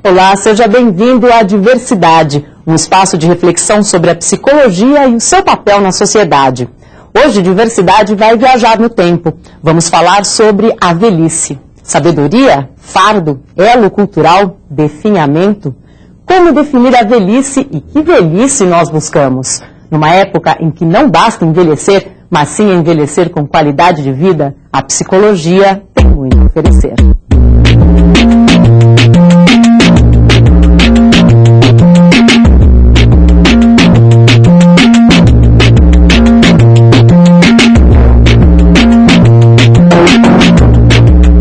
Olá, seja bem-vindo à Diversidade, um espaço de reflexão sobre a psicologia e o seu papel na sociedade. Hoje, Diversidade vai viajar no tempo. Vamos falar sobre a velhice. Sabedoria? Fardo? Elo cultural? Definhamento? Como definir a velhice e que velhice nós buscamos? Numa época em que não basta envelhecer, mas sim envelhecer com qualidade de vida, a psicologia tem muito a oferecer.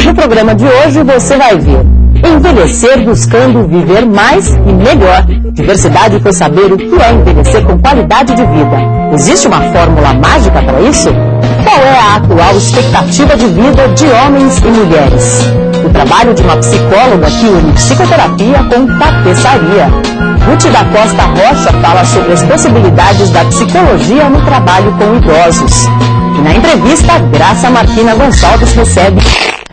No programa de hoje você vai ver envelhecer buscando viver mais e melhor. Diversidade foi saber o que é envelhecer com qualidade de vida. Existe uma fórmula mágica para isso? Qual é a atual expectativa de vida de homens e mulheres? O trabalho de uma psicóloga que une psicoterapia com tapeçaria. Ruth da Costa Rocha fala sobre as possibilidades da psicologia no trabalho com idosos. E na entrevista, Graça Martina Gonçalves recebe...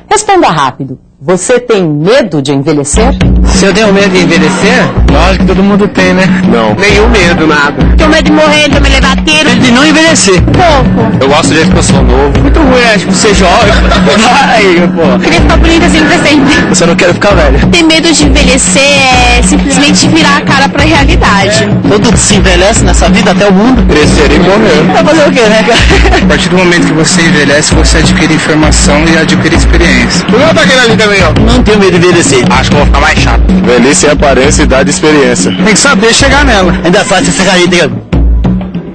Responda rápido. Você tem medo de envelhecer? Se eu tenho medo de envelhecer? Lógico que todo mundo tem, né? Não. Nenhum medo, nada. Tenho medo de morrer, de me levar tiro. Medo de não envelhecer. Pouco. Eu gosto de ver que eu sou novo. Muito ruim, acho que ser jovem. Aí, pô. Queria ficar bonita sempre pra sempre. Eu só não quero ficar velho. Ter medo de envelhecer é simplesmente virar a cara pra realidade. Todo mundo se envelhece nessa vida, até o mundo. Crescer e morrer. Vai fazer o quê, né, cara? A partir do momento que você envelhece, você adquire informação e adquire experiência. Tu não tá aquele ali também, ó. Não tenho medo de envelhecer. Acho que eu vou ficar mais chato. Velhice é aparência e idade e experiência. Tem que saber chegar nela. Ainda faz essa carinha,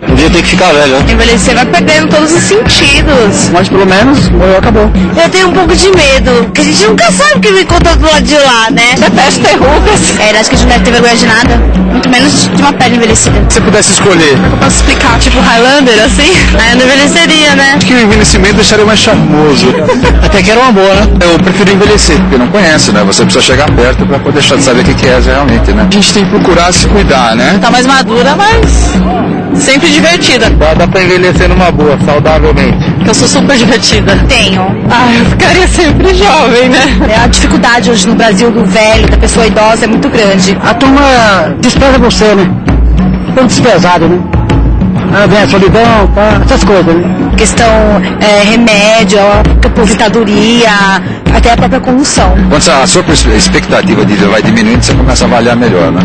um dia tem que ficar velho, né? Envelhecer vai perdendo todos os sentidos. Mas pelo menos, morreu, acabou. Eu tenho um pouco de medo, porque a gente nunca sabe o que me conta do lado de lá, né? Detesto ter rugas. Acho que a gente não deve ter vergonha de nada. Muito menos de uma pele envelhecida. Se você pudesse escolher, Eu posso explicar, tipo Highlander, assim? Aí eu não envelheceria, né? acho que o envelhecimento deixaria mais charmoso. Até que era uma boa, né? Eu prefiro envelhecer, porque não conhece, né? Você precisa chegar perto pra poder deixar de saber o que é realmente, né? A gente tem que procurar se cuidar, né? Tá mais madura, mas sempre divertida. Dá pra envelhecer numa boa, saudavelmente. Eu sou super divertida. Tenho. Eu ficaria sempre jovem, né? A dificuldade hoje no Brasil do velho, da pessoa idosa, é muito grande. A turma despreza você, né? Tão desprezado, né? Vem a solidão, tá? Essas coisas, né? Questão remédio, aposentadoria, até a própria condução. Quando a sua expectativa de vida vai diminuindo, você começa a avaliar melhor, né?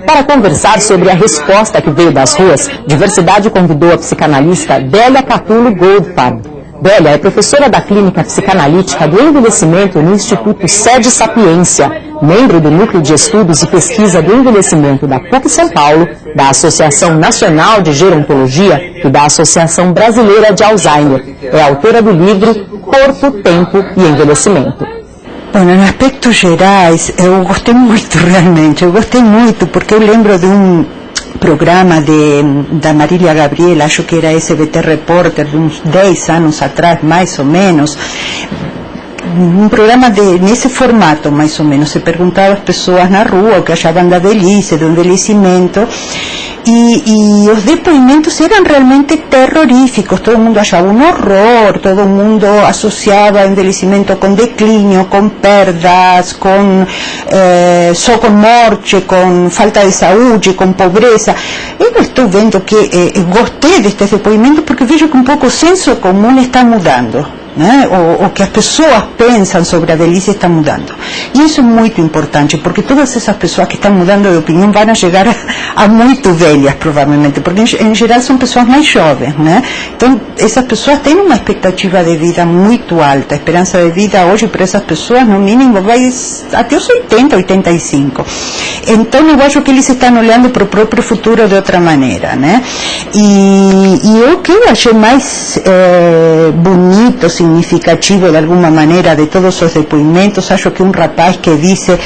Para conversar sobre a resposta que veio das ruas, Diversidade convidou a psicanalista Délia Catulo Goldfarb. Délia é professora da Clínica Psicanalítica do Envelhecimento no Instituto Sede Sapiência, membro do Núcleo de Estudos e Pesquisa do Envelhecimento da PUC São Paulo, da Associação Nacional de Gerontologia e da Associação Brasileira de Alzheimer. É autora do livro Corpo, Tempo e Envelhecimento. Bueno, em aspectos gerais, eu gostei muito realmente, porque eu lembro de programa da Marília Gabriela, acho que era SBT Repórter, de uns 10 anos atrás, mais ou menos, programa nesse formato, mais ou menos, se perguntava às pessoas na rua o que achavam da velhice, do envelhecimento, e os depoimentos eram realmente terroríficos, todo mundo achava um horror, todo mundo associava envelhecimento com declínio, com perdas, só com morte, com falta de saúde, com pobreza. Eu estou vendo que gostei destes depoimentos porque vejo que um pouco o senso comum está mudando, né? O que as pessoas pensam sobre a velhice está mudando. E isso é muito importante, porque todas essas pessoas que estão mudando de opinião vão chegar a muito velhas, provavelmente, porque em geral são pessoas mais jovens, né? Então, essas pessoas têm uma expectativa de vida muito alta. A esperança de vida hoje para essas pessoas, no mínimo, vai até os 80, 85. Então, eu acho que eles estão olhando para o próprio futuro de outra maneira, né? E o que eu achei mais bonito, significativo de alguma maneira de todos os depoimentos, acho que um rapaz que disse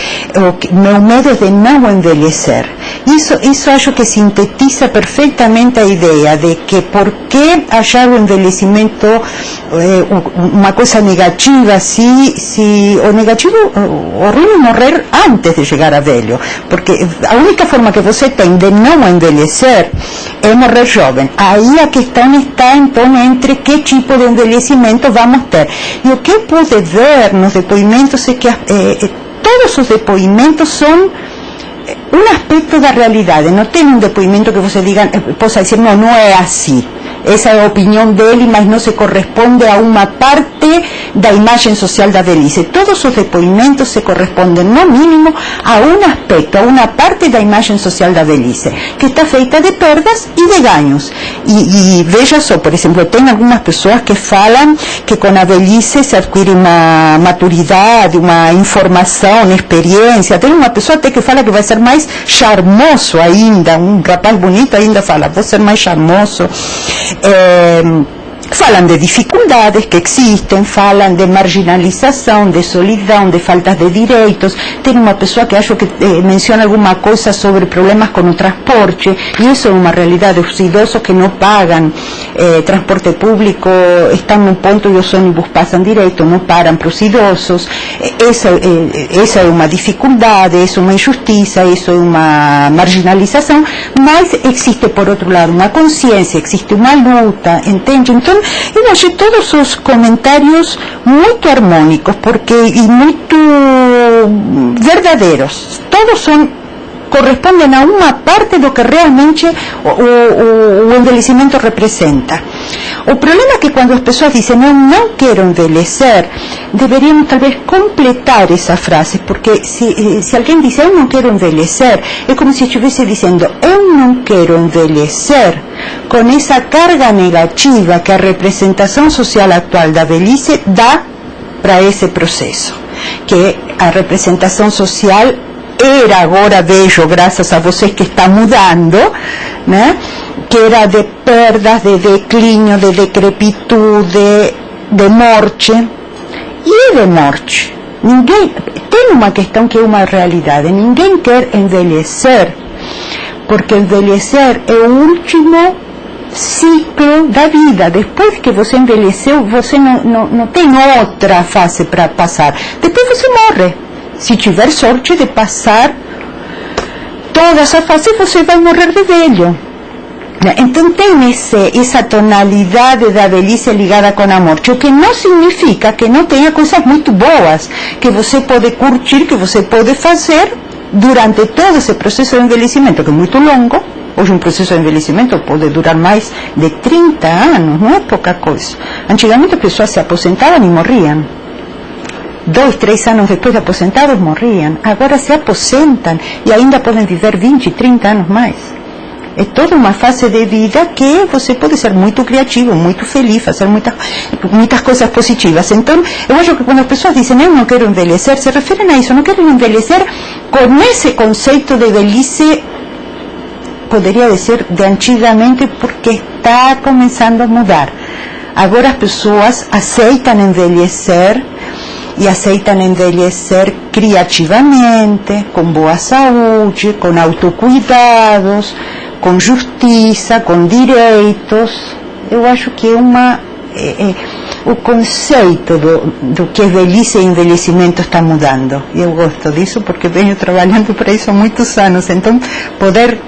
meu medo é de não envelhecer. Isso acho que sintetiza perfeitamente a ideia de que por que achar o envelhecimento uma coisa negativa se o negativo, horrível morrer antes de chegar a velho, porque a única forma que você tem de não envelhecer é morrer jovem. Aí a questão está então entre que tipo de envelhecimento vamos ter. E o que eu pude ver nos depoimentos é que todos todos os depoimentos são um aspecto da realidade. Não tem um depoimento que você diga, possa dizer, não é assim. Essa é a opinião dele, mas não se corresponde a uma parte da imagem social da velhice. Todos os depoimentos se correspondem, no mínimo, a um aspecto, a uma parte da imagem social da velhice, que está feita de perdas e de ganhos. E veja só, por exemplo, tem algumas pessoas que falam que com a velhice se adquire uma maturidade, uma informação, uma experiência. Tem uma pessoa até que fala que vai ser mais charmoso ainda, um rapaz bonito ainda fala, vou ser mais charmoso. Falam de dificuldades que existem, falam de marginalização, de solidão, de faltas de direitos. Tem uma pessoa que acho que menciona alguma coisa sobre problemas com o transporte, e isso é uma realidade. Os idosos que não pagam transporte público estão num ponto e os ônibus passam direito, não param para os idosos. Essa é uma dificuldade, isso é uma injustiça, isso é uma marginalização, mas existe, por outro lado, uma consciência, existe uma luta, entende? Então, eu achei todos os comentários muito harmônicos e muito verdadeiros. Todos correspondem a uma parte do que realmente o envelhecimento representa. O problema é que quando as pessoas dizem eu não quero envelhecer, deveríamos talvez completar essa frase, porque se alguém diz eu não quero envelhecer, é como se estivesse dizendo eu não quero envelhecer com essa carga negativa que a representação social atual da velhice dá para esse processo, que a representação social era, agora vejo, graças a vocês, que está mudando, né? Que era de perdas, de declínio, de decrepitude, de morte. E de morte. Tem uma questão que é uma realidade. Ninguém quer envelhecer, porque envelhecer é o último ciclo da vida. Depois que você envelheceu, você não tem outra fase para passar. Depois você morre. Se tiver sorte de passar toda essa fase, você vai morrer de velho. Então tem essa tonalidade da velhice ligada com a morte, o que não significa que não tenha coisas muito boas que você pode curtir, que você pode fazer durante todo esse processo de envelhecimento, que é muito longo. Hoje um processo de envelhecimento pode durar mais de 30 anos, não é pouca coisa. Antigamente as pessoas se aposentavam e morriam. 2, 3 anos depois de aposentados morriam. Agora se aposentam e ainda podem viver 20, 30 anos mais. É toda uma fase de vida que você pode ser muito criativo, muito feliz, fazer muitas coisas positivas. Então, eu acho que quando as pessoas dizem eu não quero envelhecer, se referem a isso, não querem envelhecer com esse conceito de velhice, poderia dizer, de antigamente, porque está começando a mudar. Agora as pessoas aceitam envelhecer, e aceitam envelhecer criativamente, com boa saúde, com autocuidados, com justiça, com direitos. Eu acho que o conceito do que é velhice e envelhecimento está mudando. E eu gosto disso porque venho trabalhando para isso há muitos anos. Então, poder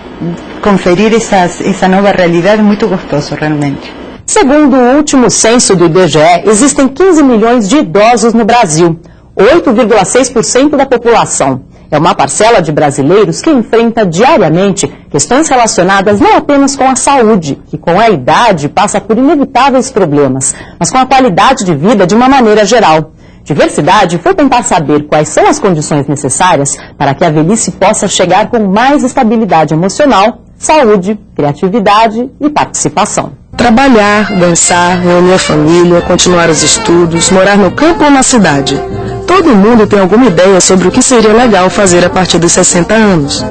conferir essa nova realidade é muito gostoso, realmente. Segundo o último censo do IBGE, existem 15 milhões de idosos no Brasil, 8,6% da população. É uma parcela de brasileiros que enfrenta diariamente questões relacionadas não apenas com a saúde, que com a idade passa por inevitáveis problemas, mas com a qualidade de vida de uma maneira geral. Diversidade foi tentar saber quais são as condições necessárias para que a velhice possa chegar com mais estabilidade emocional, saúde, criatividade e participação. Trabalhar, dançar, reunir a família, continuar os estudos, morar no campo ou na cidade. Todo mundo tem alguma ideia sobre o que seria legal fazer a partir dos 60 anos.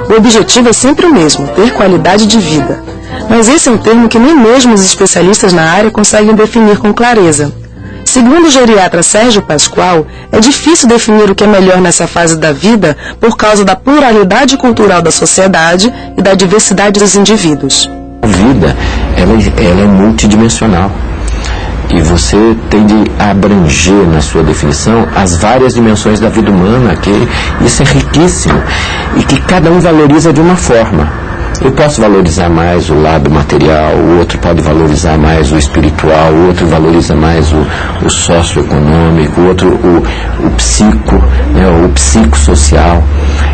O objetivo é sempre o mesmo, ter qualidade de vida. Mas esse é um termo que nem mesmo os especialistas na área conseguem definir com clareza. Segundo o geriatra Sérgio Pascoal, é difícil definir o que é melhor nessa fase da vida por causa da pluralidade cultural da sociedade e da diversidade dos indivíduos. A vida, ela é multidimensional e você tem de abranger na sua definição as várias dimensões da vida humana, que isso é riquíssimo e que cada um valoriza de uma forma. Eu posso valorizar mais o lado material, o outro pode valorizar mais o espiritual, o outro valoriza mais o socioeconômico, o outro o psico, né, o psicossocial.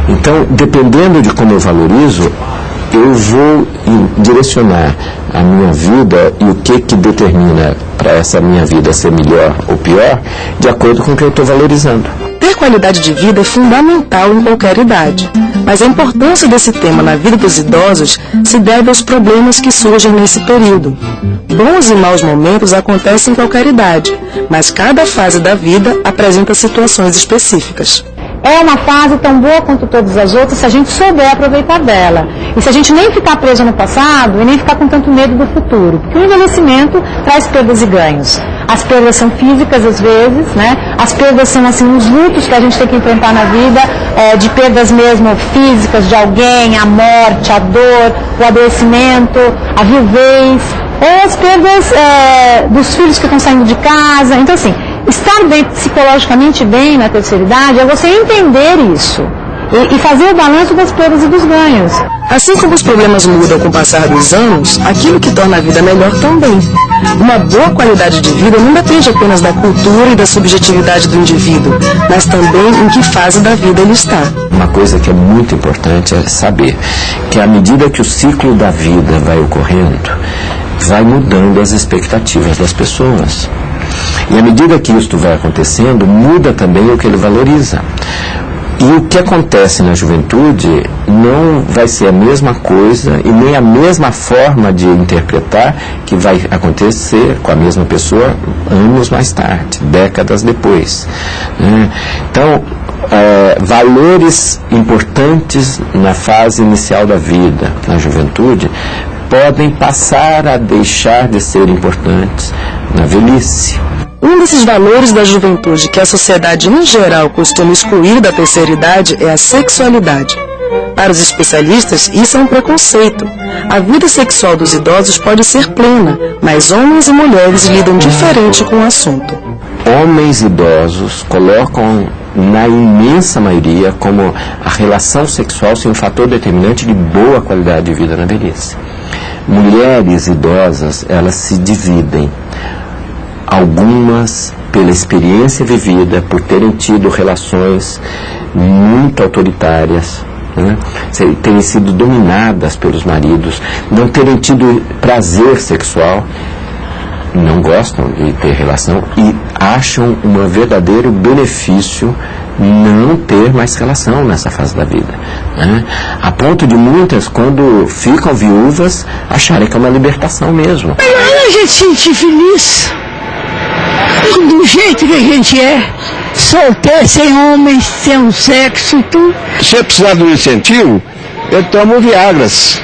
Então, dependendo de como eu valorizo, eu vou direcionar a minha vida e o que determina para essa minha vida ser melhor ou pior, de acordo com o que eu estou valorizando. Ter qualidade de vida é fundamental em qualquer idade, mas a importância desse tema na vida dos idosos se deve aos problemas que surgem nesse período. Bons e maus momentos acontecem em qualquer idade, mas cada fase da vida apresenta situações específicas. É uma fase tão boa quanto todas as outras se a gente souber aproveitar dela. E se a gente nem ficar preso no passado e nem ficar com tanto medo do futuro. Porque o envelhecimento traz perdas e ganhos. As perdas são físicas às vezes, né? As perdas são assim os lutos que a gente tem que enfrentar na vida, de perdas mesmo físicas de alguém, a morte, a dor, o adoecimento, a viuvez, ou as perdas dos filhos que estão saindo de casa. Então assim, estar bem, psicologicamente bem na terceira idade é você entender isso e fazer o balanço das perdas e dos ganhos. Assim como os problemas mudam com o passar dos anos, aquilo que torna a vida melhor também. Uma boa qualidade de vida não depende apenas da cultura e da subjetividade do indivíduo, mas também em que fase da vida ele está. Uma coisa que é muito importante é saber que à medida que o ciclo da vida vai ocorrendo, vai mudando as expectativas das pessoas. E à medida que isso vai acontecendo, muda também o que ele valoriza. E o que acontece na juventude não vai ser a mesma coisa e nem a mesma forma de interpretar que vai acontecer com a mesma pessoa anos mais tarde, décadas depois. Então, valores importantes na fase inicial da vida, na juventude, podem passar a deixar de ser importantes na velhice. Um desses valores da juventude que a sociedade em geral costuma excluir da terceira idade é a sexualidade. Para os especialistas, isso é um preconceito. A vida sexual dos idosos pode ser plena, mas homens e mulheres lidam diferente com o assunto. Homens idosos colocam, na imensa maioria, como a relação sexual ser um fator determinante de boa qualidade de vida na velhice. Mulheres idosas, elas se dividem. Algumas pela experiência vivida, por terem tido relações muito autoritárias, né? Terem sido dominadas pelos maridos, não terem tido prazer sexual, não gostam de ter relação e acham um verdadeiro benefício não ter mais relação nessa fase da vida, né? A ponto de muitas, quando ficam viúvas, acharem que é uma libertação mesmo. A gente se sentir feliz do jeito que a gente é, solteiro, sem homens, sem um sexo e tudo. Se precisar de um incentivo, eu tomo Viagras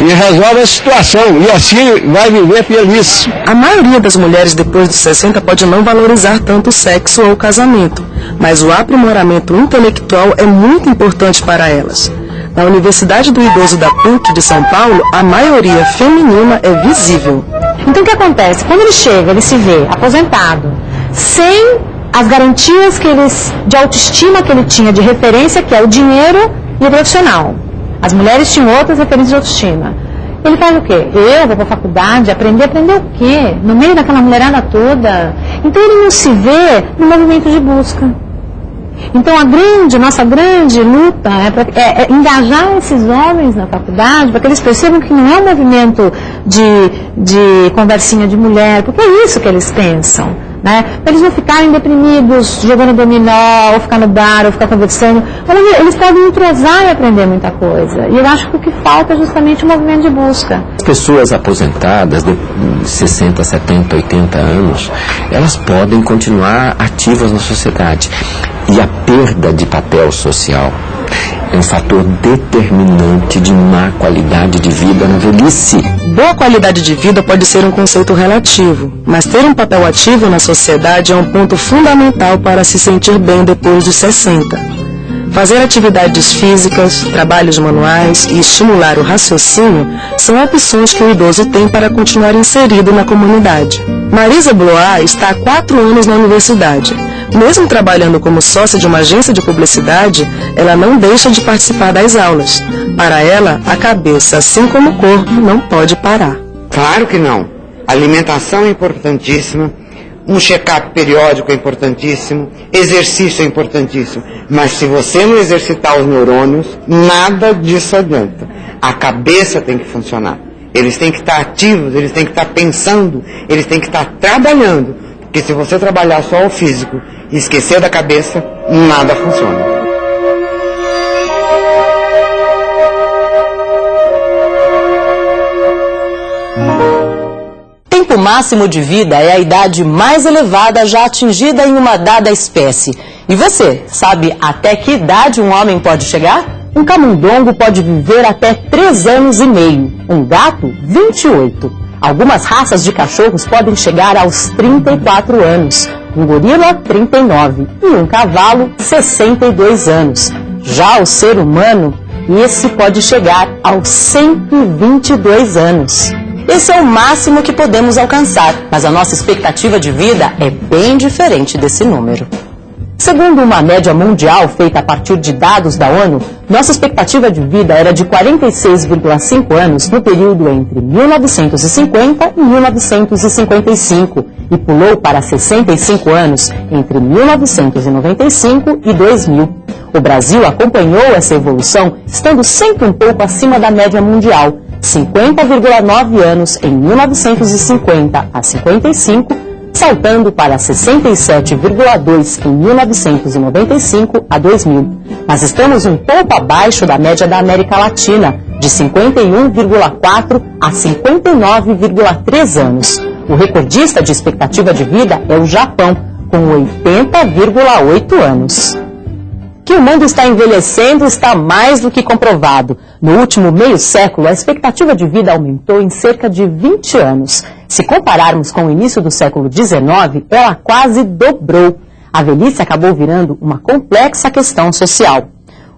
e resolve a situação, e assim vai viver feliz. A maioria das mulheres depois dos 60 pode não valorizar tanto o sexo ou o casamento, mas o aprimoramento intelectual é muito importante para elas. Na Universidade do Idoso da PUC de São Paulo, a maioria feminina é visível. Então o que acontece? Quando ele chega, ele se vê aposentado, sem as garantias de autoestima que ele tinha de referência, que é o dinheiro e o profissional. As mulheres tinham outras referências de autoestima. Ele faz o quê? Eu vou para a faculdade, aprender o quê? No meio daquela mulherada toda. Então ele não se vê no movimento de busca. Então nossa grande luta é engajar esses homens na faculdade para que eles percebam que não é um movimento de conversinha de mulher, porque é isso que eles pensam, né? Para eles não ficarem deprimidos, jogando dominó, ou ficar no bar, ou ficar conversando. Eles podem entrosar e aprender muita coisa. E eu acho que o que falta é justamente o movimento de busca. As pessoas aposentadas de 60, 70, 80 anos, elas podem continuar ativas na sociedade. E a perda de papel social é um fator determinante de má qualidade de vida na velhice. Boa qualidade de vida pode ser um conceito relativo, mas ter um papel ativo na sociedade é um ponto fundamental para se sentir bem depois dos 60. Fazer atividades físicas, trabalhos manuais e estimular o raciocínio são opções que o idoso tem para continuar inserido na comunidade. Marisa Blois está há 4 anos na universidade, Mesmo trabalhando como sócia de uma agência de publicidade, ela não deixa de participar das aulas. Para ela, a cabeça, assim como o corpo, não pode parar. Claro que não. A alimentação é importantíssima, um check-up periódico é importantíssimo, exercício é importantíssimo. Mas se você não exercitar os neurônios, nada disso adianta. A cabeça tem que funcionar. Eles têm que estar ativos, eles têm que estar pensando, eles têm que estar trabalhando. Porque se você trabalhar só o físico e esquecer da cabeça, nada funciona. O tempo máximo de vida é a idade mais elevada já atingida em uma dada espécie. E você, sabe até que idade um homem pode chegar? Um camundongo pode viver até 3 anos e meio. Um gato, 28. Algumas raças de cachorros podem chegar aos 34 anos. Um gorila, 39. E um cavalo, 62 anos. Já o ser humano, esse pode chegar aos 122 anos. Esse é o máximo que podemos alcançar, mas a nossa expectativa de vida é bem diferente desse número. Segundo uma média mundial feita a partir de dados da ONU, nossa expectativa de vida era de 46,5 anos no período entre 1950 e 1955 e pulou para 65 anos entre 1995 e 2000. O Brasil acompanhou essa evolução, estando sempre um pouco acima da média mundial, 50,9 anos em 1950 a 55, saltando para 67,2 em 1995 a 2000. Mas estamos um pouco abaixo da média da América Latina, de 51,4 a 59,3 anos. O recordista de expectativa de vida é o Japão, com 80,8 anos. Que o mundo está envelhecendo está mais do que comprovado. No último meio século, a expectativa de vida aumentou em cerca de 20 anos. Se compararmos com o início do século XIX, ela quase dobrou. A velhice acabou virando uma complexa questão social.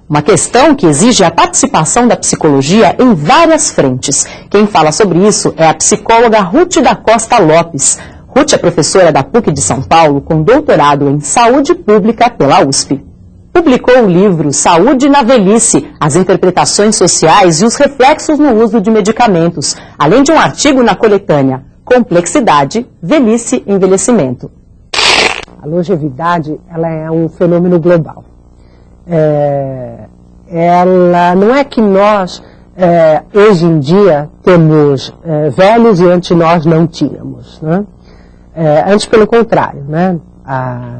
Uma questão que exige a participação da psicologia em várias frentes. Quem fala sobre isso é a psicóloga Ruth da Costa Lopes. Ruth é professora da PUC de São Paulo, com doutorado em saúde pública pela USP. Publicou o livro Saúde na Velhice, as interpretações sociais e os reflexos no uso de medicamentos, além de um artigo na coletânea Complexidade, Velhice e Envelhecimento. A longevidade, ela é um fenômeno global. Ela não é que nós, hoje em dia, temos velhos e antes nós não tínhamos, né? Antes, pelo contrário, né?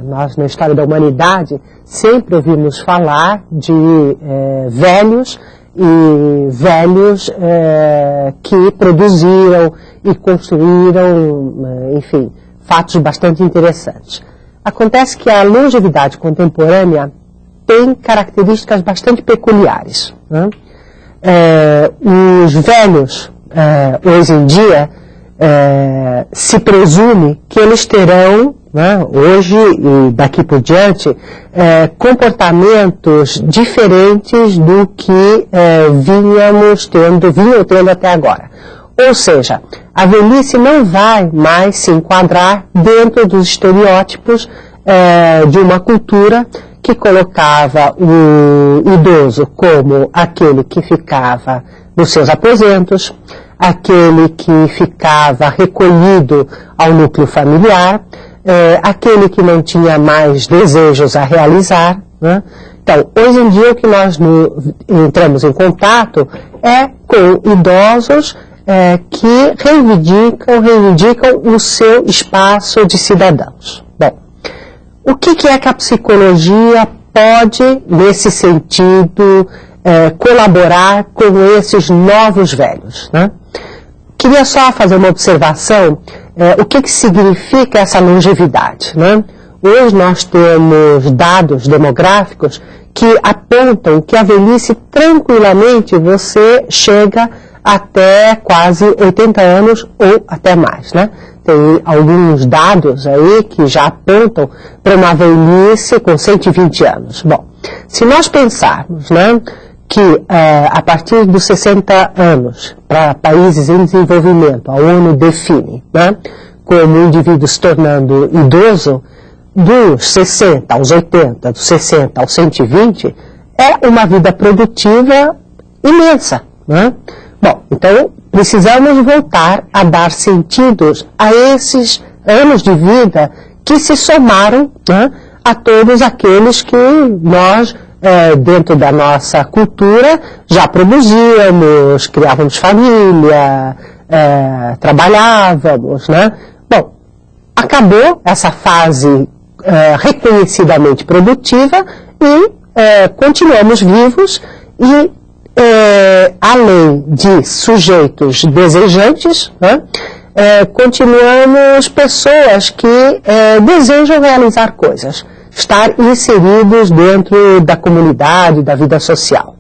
Nós, na história da humanidade, sempre ouvimos falar de velhos e velhos que produziram e construíram, enfim, fatos bastante interessantes. Acontece que a longevidade contemporânea tem características bastante peculiares, né? Os velhos, hoje em dia, se presume que eles terão, né, hoje e daqui por diante, comportamentos diferentes do que vinham tendo até agora. Ou seja, a velhice não vai mais se enquadrar dentro dos estereótipos de uma cultura que colocava o idoso como aquele que ficava nos seus aposentos, aquele que ficava recolhido ao núcleo familiar, aquele que não tinha mais desejos a realizar, né? Então, hoje em dia o que nós entramos em contato é com idosos que reivindicam o seu espaço de cidadãos. Bom, o que é que a psicologia pode, nesse sentido, colaborar com esses novos velhos, né? Queria só fazer uma observação, o que significa essa longevidade, né? Hoje nós temos dados demográficos que apontam que a velhice, tranquilamente, você chega até quase 80 anos ou até mais, né? Tem alguns dados aí que já apontam para uma velhice com 120 anos. Bom, se nós pensarmos, né, que a partir dos 60 anos, para países em desenvolvimento, a ONU define, né, como o indivíduo se tornando idoso, dos 60 aos 80, dos 60 aos 120, é uma vida produtiva imensa, né? Bom, então precisamos voltar a dar sentidos a esses anos de vida que se somaram, né, a todos aqueles que nós, dentro da nossa cultura, já produzíamos, criávamos família, trabalhávamos, né? Bom, acabou essa fase reconhecidamente produtiva e continuamos vivos e, além de sujeitos desejantes, né, continuamos pessoas que desejam realizar coisas, estar inseridos dentro da comunidade, da vida social.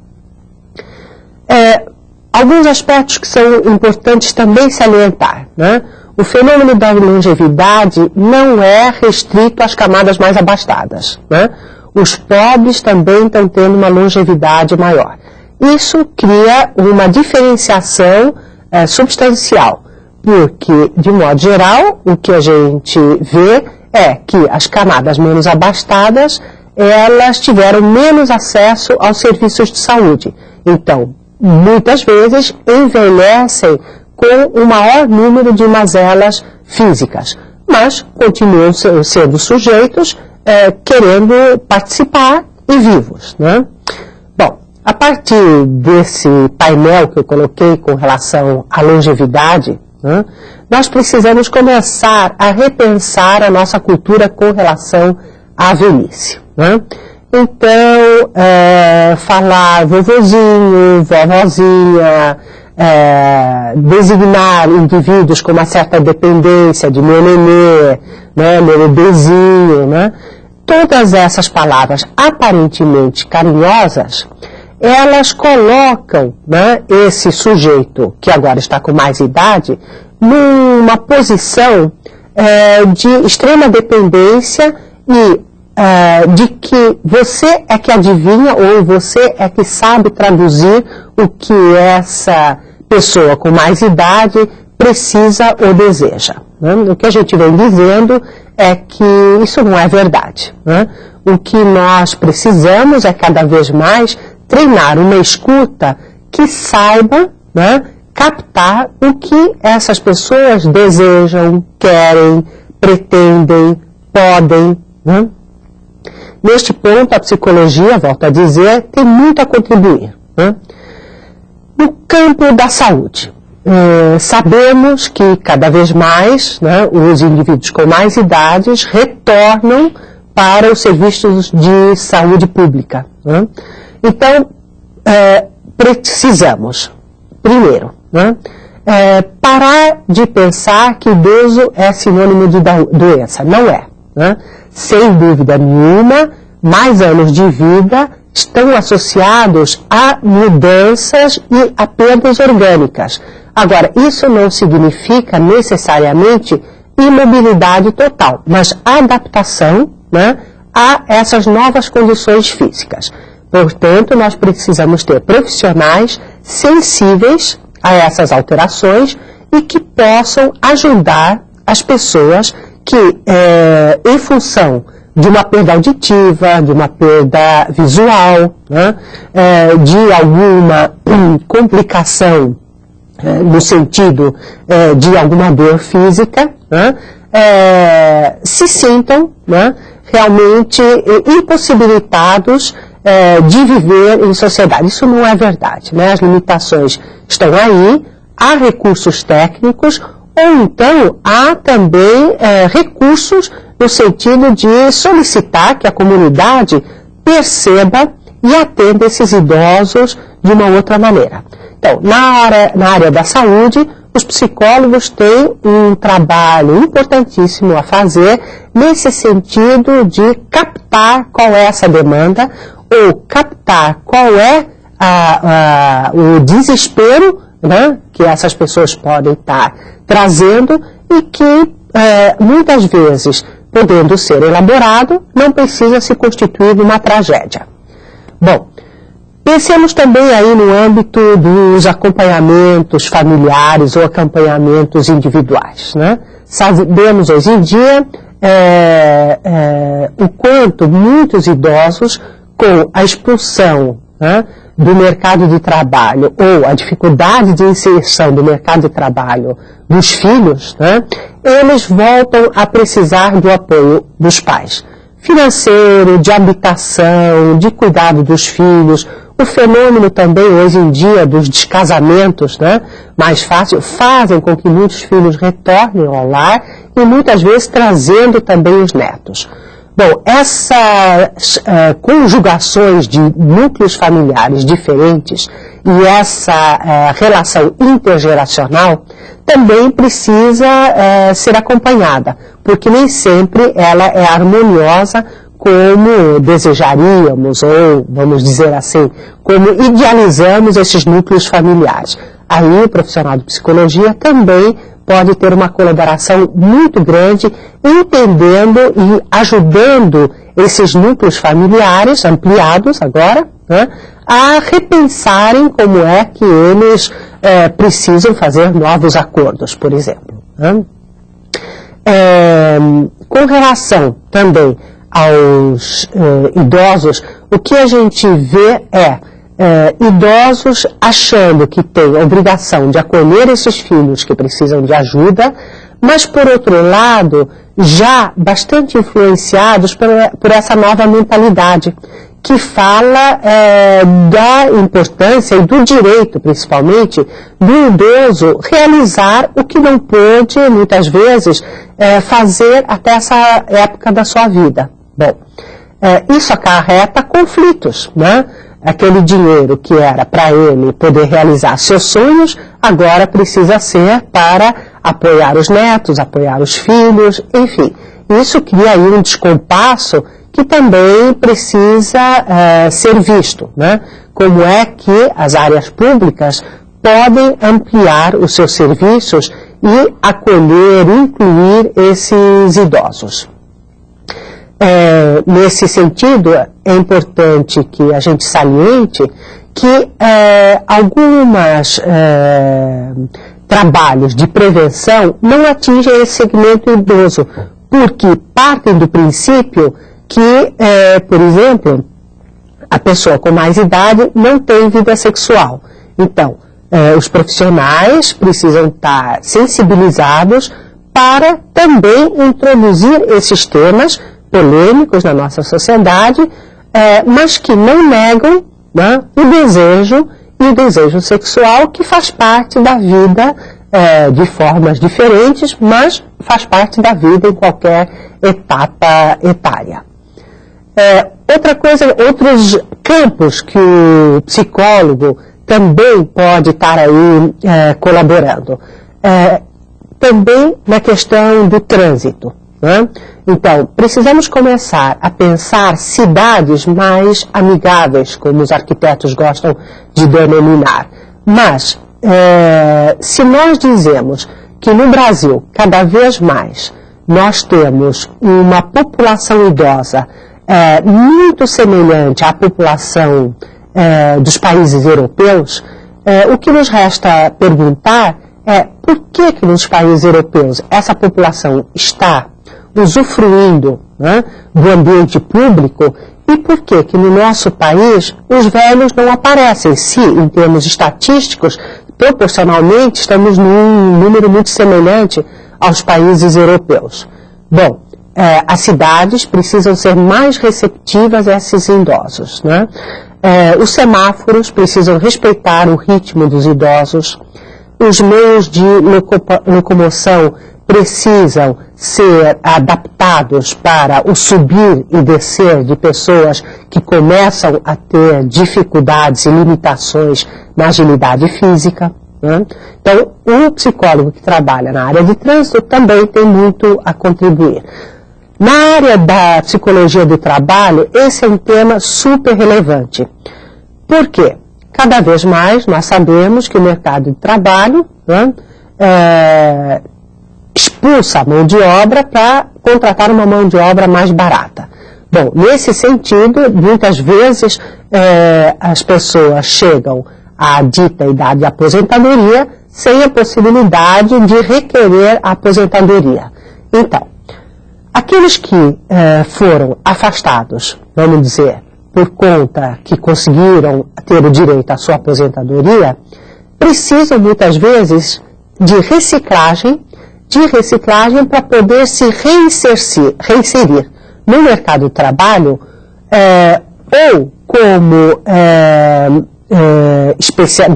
Alguns aspectos que são importantes também salientar, né? O fenômeno da longevidade não é restrito às camadas mais abastadas, né? Os pobres também estão tendo uma longevidade maior. Isso cria uma diferenciação substancial, porque, de modo geral, o que a gente vê é que as camadas menos abastadas, elas tiveram menos acesso aos serviços de saúde. Então, muitas vezes, envelhecem com um maior número de mazelas físicas, mas continuam sendo sujeitos, querendo participar e vivos, né? Bom, a partir desse painel que eu coloquei com relação à longevidade, né, nós precisamos começar a repensar a nossa cultura com relação à velhice, né? Então, falar vovozinho, vovozinha, designar indivíduos com uma certa dependência de meu nenê, né, meu bebezinho, né? Todas essas palavras aparentemente carinhosas, elas colocam, né, esse sujeito que agora está com mais idade numa posição de extrema dependência e de que você é que adivinha ou você é que sabe traduzir o que essa pessoa com mais idade precisa ou deseja, né? O que a gente vem dizendo é que isso não é verdade, né? O que nós precisamos é cada vez mais treinar uma escuta que saiba, né, captar o que essas pessoas desejam, querem, pretendem, podem, né? Neste ponto, a psicologia, volto a dizer, tem muito a contribuir, né? No campo da saúde, sabemos que cada vez mais, né, os indivíduos com mais idades retornam para os serviços de saúde pública, né? Então, precisamos, primeiro, né, parar de pensar que idoso é sinônimo de doença. Não é, né? Sem dúvida nenhuma, mais anos de vida estão associados a mudanças e a perdas orgânicas. Agora, isso não significa necessariamente imobilidade total, mas adaptação, né, a essas novas condições físicas. Portanto, nós precisamos ter profissionais sensíveis a essas alterações e que possam ajudar as pessoas que, em função de uma perda auditiva, de uma perda visual, né, de alguma complicação no sentido de alguma dor física, né, se sintam, né, realmente impossibilitados de viver em sociedade. Isso não é verdade, né? As limitações estão aí, há recursos técnicos, ou então há também recursos no sentido de solicitar que a comunidade perceba e atenda esses idosos de uma outra maneira. Então, na área da saúde, os psicólogos têm um trabalho importantíssimo a fazer nesse sentido de captar qual é essa demanda ou captar qual é o desespero, né, que essas pessoas podem estar trazendo e que muitas vezes, podendo ser elaborado, não precisa se constituir numa tragédia. Bom, pensemos também aí no âmbito dos acompanhamentos familiares ou acompanhamentos individuais, né? Sabemos hoje em dia o quanto muitos idosos, com a expulsão, né, do mercado de trabalho ou a dificuldade de inserção do mercado de trabalho dos filhos, né, eles voltam a precisar do apoio dos pais. Financeiro, de habitação, de cuidado dos filhos. O fenômeno também hoje em dia dos descasamentos, né, mais fácil, fazem com que muitos filhos retornem ao lar e muitas vezes trazendo também os netos. Bom, essas conjugações de núcleos familiares diferentes e essa relação intergeracional também precisa ser acompanhada, porque nem sempre ela é harmoniosa como desejaríamos, ou, vamos dizer assim, como idealizamos esses núcleos familiares. Aí o profissional de psicologia também pode ter uma colaboração muito grande, entendendo e ajudando esses núcleos familiares, ampliados agora, né, a repensarem como é que eles precisam fazer novos acordos, por exemplo. Né. Com relação também aos idosos, o que a gente vê idosos achando que têm a obrigação de acolher esses filhos que precisam de ajuda, mas, por outro lado, já bastante influenciados por essa nova mentalidade, que fala da importância e do direito, principalmente, do idoso realizar o que não pôde, muitas vezes, fazer até essa época da sua vida. Bom, isso acarreta conflitos, né? Aquele dinheiro que era para ele poder realizar seus sonhos, agora precisa ser para apoiar os netos, apoiar os filhos, enfim. Isso cria aí um descompasso que também precisa ser visto, né? Como é que as áreas públicas podem ampliar os seus serviços e acolher, incluir esses idosos. Nesse sentido, é importante que a gente saliente que alguns trabalhos de prevenção não atingem esse segmento idoso, porque partem do princípio que, por exemplo, a pessoa com mais idade não tem vida sexual. Então, os profissionais precisam estar sensibilizados para também introduzir esses temas polêmicos na nossa sociedade, mas que não negam, né, o desejo sexual, que faz parte da vida de formas diferentes, mas faz parte da vida em qualquer etapa etária. Outros campos que o psicólogo também pode estar aí colaborando. Também na questão do trânsito, né? Então, precisamos começar a pensar cidades mais amigáveis, como os arquitetos gostam de denominar. Mas, se nós dizemos que no Brasil, cada vez mais, nós temos uma população idosa muito semelhante à população dos países europeus, o que nos resta perguntar é por que nos países europeus essa população está usufruindo, né, do ambiente público, e por que no nosso país os velhos não aparecem, se em termos estatísticos, proporcionalmente estamos num número muito semelhante aos países europeus. Bom, as cidades precisam ser mais receptivas a esses idosos, né? Os semáforos precisam respeitar o ritmo dos idosos, os meios de locomoção precisam ser adaptados para o subir e descer de pessoas que começam a ter dificuldades e limitações na agilidade física, né? Então, o psicólogo que trabalha na área de trânsito também tem muito a contribuir. Na área da psicologia do trabalho, esse é um tema super relevante. Por quê? Cada vez mais nós sabemos que o mercado de trabalho, né, expulsa a mão de obra para contratar uma mão de obra mais barata. Bom, nesse sentido, muitas vezes as pessoas chegam à dita idade de aposentadoria sem a possibilidade de requerer a aposentadoria. Então, Aqueles que foram afastados, vamos dizer, por conta que conseguiram ter o direito à sua aposentadoria, precisam muitas vezes de reciclagem para poder se reinserir no mercado de trabalho, ou como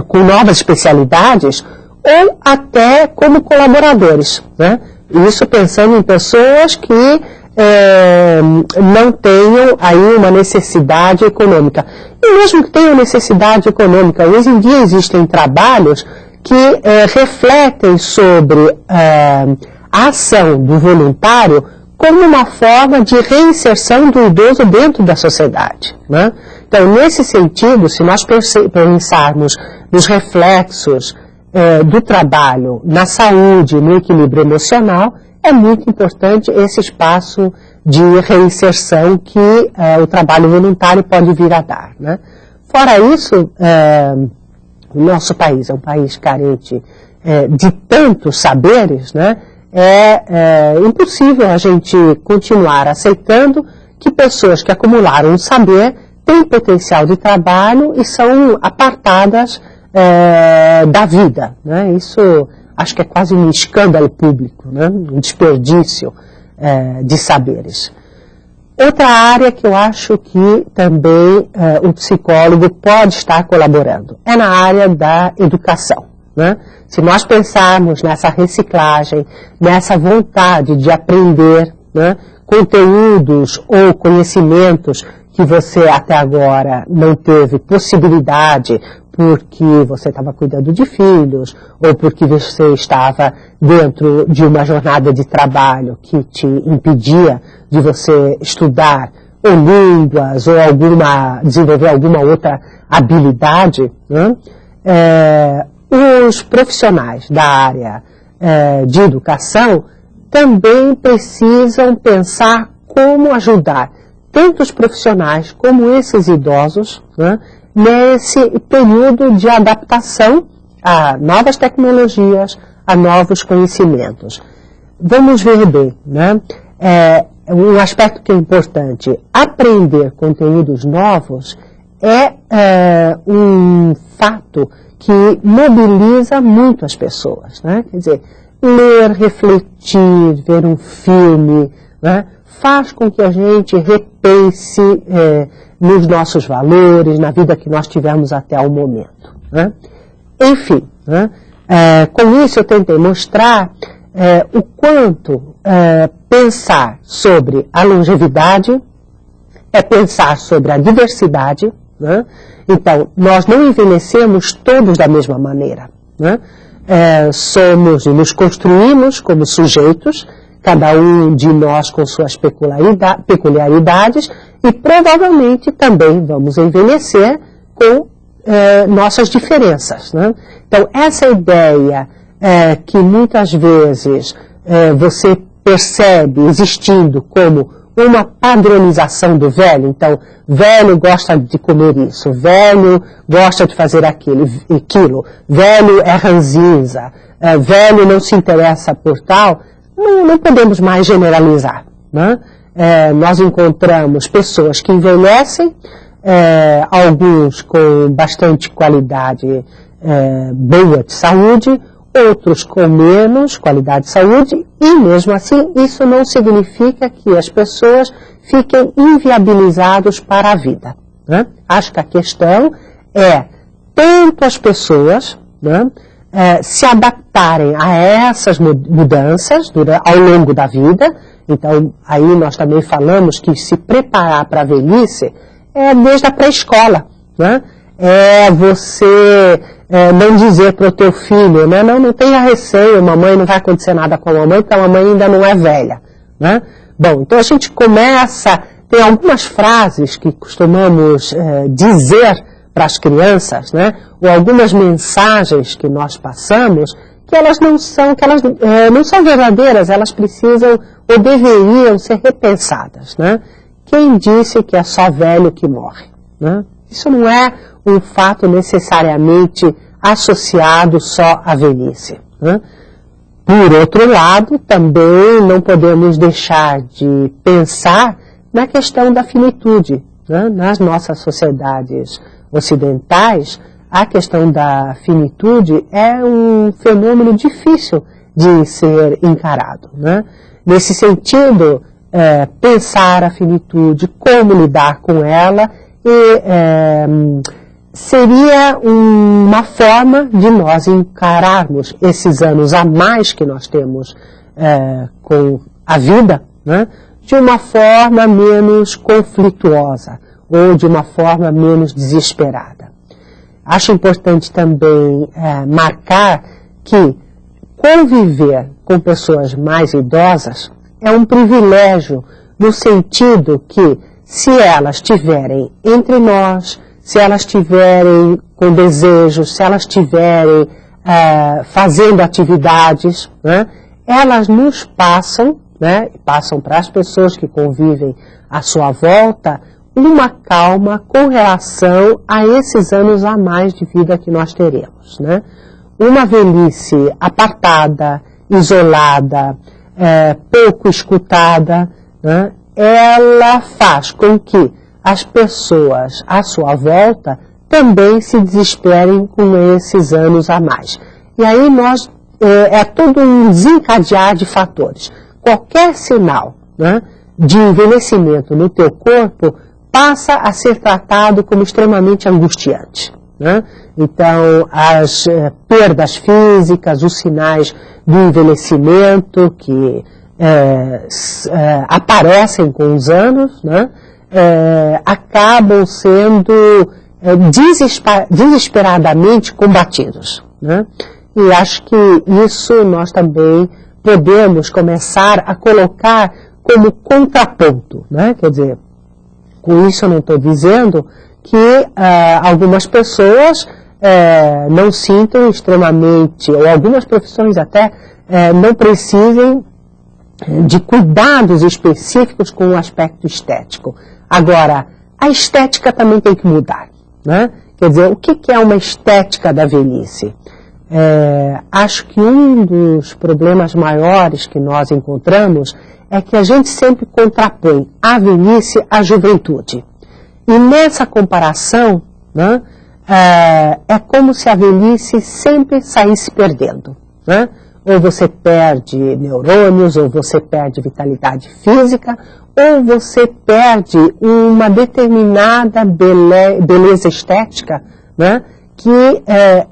com novas especialidades, ou até como colaboradores, né? Isso pensando em pessoas que não tenham aí uma necessidade econômica. E mesmo que tenham necessidade econômica, hoje em dia existem trabalhos que refletem sobre a ação do voluntário como uma forma de reinserção do idoso dentro da sociedade, né? Então, nesse sentido, se nós pensarmos nos reflexos do trabalho na saúde, no equilíbrio emocional, é muito importante esse espaço de reinserção que o trabalho voluntário pode vir a dar, né? Fora isso, o nosso país é um país carente de tantos saberes, né? É impossível a gente continuar aceitando que pessoas que acumularam um saber têm potencial de trabalho e são apartadas da vida, né? Isso acho que é quase um escândalo público, né? Um desperdício de saberes. Outra área que eu acho que também o psicólogo pode estar colaborando é na área da educação, né? Se nós pensarmos nessa reciclagem, nessa vontade de aprender, né, conteúdos ou conhecimentos que você até agora não teve possibilidade porque você estava cuidando de filhos, ou porque você estava dentro de uma jornada de trabalho que te impedia de você estudar ou línguas, ou desenvolver alguma outra habilidade, né? Os profissionais da área de educação também precisam pensar como ajudar tanto os profissionais como esses idosos, né, nesse período de adaptação a novas tecnologias, a novos conhecimentos. Vamos ver bem, né? Um aspecto que é importante, aprender conteúdos novos é um fato que mobiliza muito as pessoas, né? Quer dizer, ler, refletir, ver um filme, né, faz com que a gente repense nos nossos valores, na vida que nós tivemos até o momento, né? Enfim, né, com isso eu tentei mostrar o quanto pensar sobre a longevidade é pensar sobre a diversidade, né? Então, nós não envelhecemos todos da mesma maneira, né? Somos e nos construímos como sujeitos, cada um de nós com suas peculiaridades, e provavelmente também vamos envelhecer com nossas diferenças, né? Então, essa ideia que muitas vezes você percebe existindo como uma padronização do velho, então, velho gosta de comer isso, velho gosta de fazer aquilo, velho é ranzinza, velho não se interessa por tal, não podemos mais generalizar, né? Nós encontramos pessoas que envelhecem, alguns com bastante qualidade boa de saúde, outros com menos qualidade de saúde, e mesmo assim isso não significa que as pessoas fiquem inviabilizadas para a vida, né? Acho que a questão é tanto as pessoas, né, se adaptarem a essas mudanças ao longo da vida. Então aí nós também falamos que se preparar para a velhice é desde a pré-escola, né? Você não dizer para o teu filho, né, não tenha receio, mamãe, não vai acontecer nada com a mamãe, porque a mamãe ainda não é velha, né? Bom, então a gente começa, tem algumas frases que costumamos dizer para as crianças, né, ou algumas mensagens que nós passamos, que elas não são verdadeiras, elas precisam ou deveriam ser repensadas, né? Quem disse que é só velho que morre, né? Isso não é um fato necessariamente associado só à velhice, né? Por outro lado, também não podemos deixar de pensar na questão da finitude, né? Nas nossas sociedades ocidentais, a questão da finitude é um fenômeno difícil de ser encarado, né? Nesse sentido, pensar a finitude, como lidar com ela, seria uma forma de nós encararmos esses anos a mais que nós temos com a vida, né? De uma forma menos conflituosa ou de uma forma menos desesperada. Acho importante também marcar que conviver com pessoas mais idosas é um privilégio no sentido que, se elas estiverem entre nós, se elas estiverem com desejos, se elas estiverem fazendo atividades, né, elas nos passam, né, passam para as pessoas que convivem à sua volta, uma calma com relação a esses anos a mais de vida que nós teremos, né? Uma velhice apartada, isolada, pouco escutada, né, ela faz com que as pessoas à sua volta também se desesperem com esses anos a mais. E aí é todo um desencadear de fatores. Qualquer sinal, né, de envelhecimento no teu corpo passa a ser tratado como extremamente angustiante, né? Então, as perdas físicas, os sinais do envelhecimento que aparecem com os anos, né, acabam sendo desesperadamente combatidos, né? E acho que isso nós também podemos começar a colocar como contraponto, né? Quer dizer, com isso eu não estou dizendo que algumas pessoas não sintam extremamente, ou algumas profissões até não precisem de cuidados específicos com o aspecto estético. Agora, a estética também tem que mudar, né? Quer dizer, o que é uma estética da velhice? Acho que um dos problemas maiores que nós encontramos é que a gente sempre contrapõe a velhice à juventude. E nessa comparação, né, é como se a velhice sempre saísse perdendo, né? Ou você perde neurônios, ou você perde vitalidade física, ou você perde uma determinada beleza estética, né, que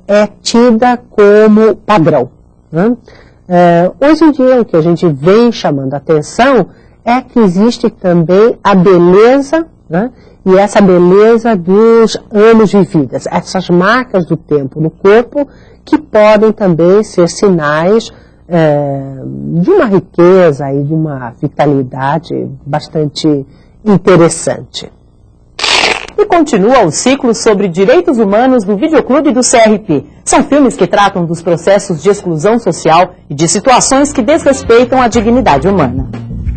é tida como padrão, né? Hoje em dia, o que a gente vem chamando a atenção é que existe também a beleza, né, e essa beleza dos anos vividos, essas marcas do tempo no corpo, que podem também ser sinais de uma riqueza e de uma vitalidade bastante interessante. E continua o ciclo sobre direitos humanos do Videoclube do CRP. São filmes que tratam dos processos de exclusão social e de situações que desrespeitam a dignidade humana.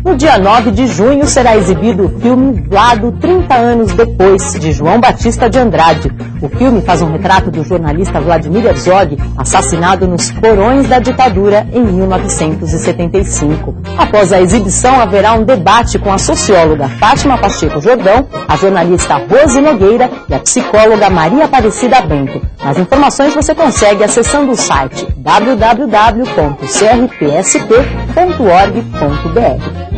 No dia 9 de junho será exibido o filme Vlado 30 anos depois, de João Batista de Andrade. O filme faz um retrato do jornalista Vladimir Herzog, assassinado nos porões da ditadura em 1975. Após a exibição, haverá um debate com a socióloga Fátima Pacheco Jordão, a jornalista Rose Nogueira e a psicóloga Maria Aparecida Bento. Mais informações você consegue acessando o site www.crpsp.org.br.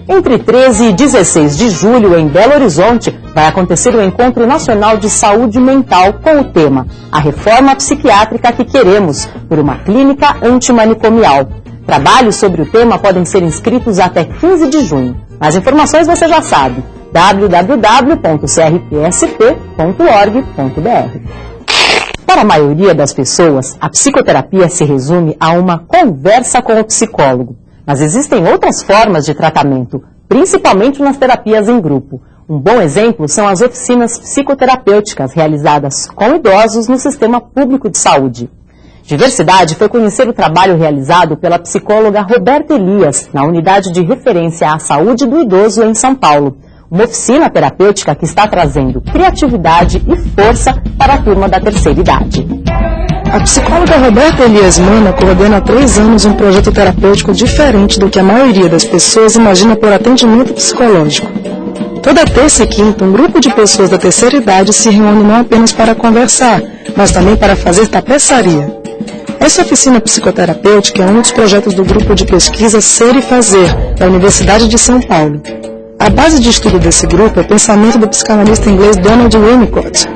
Entre 13 e 16 de julho, em Belo Horizonte, vai acontecer o Encontro Nacional de Saúde Mental com o tema A Reforma Psiquiátrica que Queremos, por uma clínica antimanicomial. Trabalhos sobre o tema podem ser inscritos até 15 de junho. Mais informações você já sabe, www.crpsp.org.br. Para a maioria das pessoas, a psicoterapia se resume a uma conversa com o psicólogo. Mas existem outras formas de tratamento, principalmente nas terapias em grupo. Um bom exemplo são as oficinas psicoterapêuticas realizadas com idosos no sistema público de saúde. Diversidade foi conhecer o trabalho realizado pela psicóloga Roberta Elias, na Unidade de Referência à Saúde do Idoso em São Paulo. Uma oficina terapêutica que está trazendo criatividade e força para a turma da terceira idade. A psicóloga Roberta Elias Mana coordena há 3 anos um projeto terapêutico diferente do que a maioria das pessoas imagina por atendimento psicológico. Toda terça e quinta, um grupo de pessoas da terceira idade se reúne não apenas para conversar, mas também para fazer tapeçaria. Essa oficina psicoterapêutica é um dos projetos do grupo de pesquisa Ser e Fazer, da Universidade de São Paulo. A base de estudo desse grupo é o pensamento do psicanalista inglês Donald Winnicott.